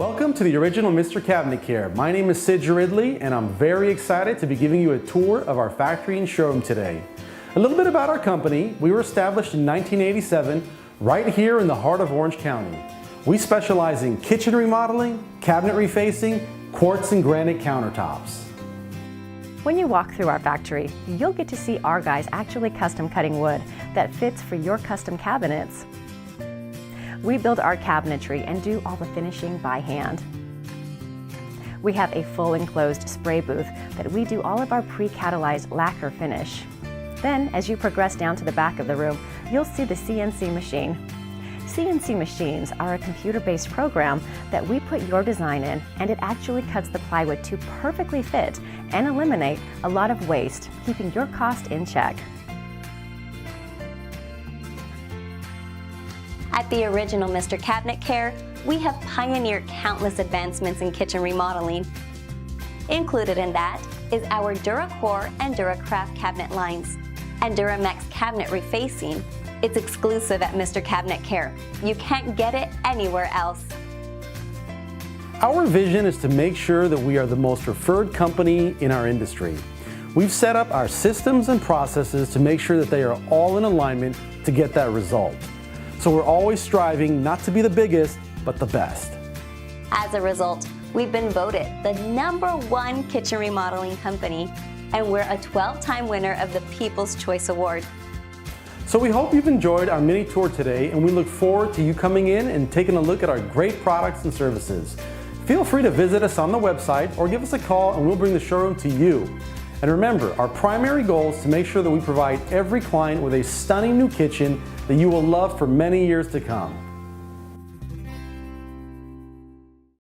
Welcome to the Original Mr. Cabinet Care. My name is Sid Ridley and I'm very excited to be giving you a tour of our factory and showroom today. A little bit about our company. We were established in 1987 right here in the heart of Orange County. We specialize in kitchen remodeling, cabinet refacing, quartz and granite countertops. When you walk through our factory, you'll get to see our guys actually custom cutting wood that fits for your custom cabinets. We build our cabinetry and do all the finishing by hand. We have a full enclosed spray booth that we do all of our pre-catalyzed lacquer finish. Then, as you progress down to the back of the room, you'll see the CNC machine. CNC machines are a computer-based program that we put your design in, and it actually cuts the plywood to perfectly fit and eliminate a lot of waste, keeping your cost in check. At the Original Mr. Cabinet Care, we have pioneered countless advancements in kitchen remodeling. Included in that is our DuraCore and DuraCraft cabinet lines, and DuraMax cabinet refacing. It's exclusive at Mr. Cabinet Care. You can't get it anywhere else. Our vision is to make sure that we are the most preferred company in our industry. We've set up our systems and processes to make sure that they are all in alignment to get that result. So we're always striving not to be the biggest, but the best. As a result, we've been voted the #1 kitchen remodeling company, and we're a 12-time winner of the People's Choice Award. So we hope you've enjoyed our mini tour today, and we look forward to you coming in and taking a look at our great products and services. Feel free to visit us on the website or give us a call and we'll bring the showroom to you. And remember, our primary goal is to make sure that we provide every client with a stunning new kitchen that you will love for many years to come.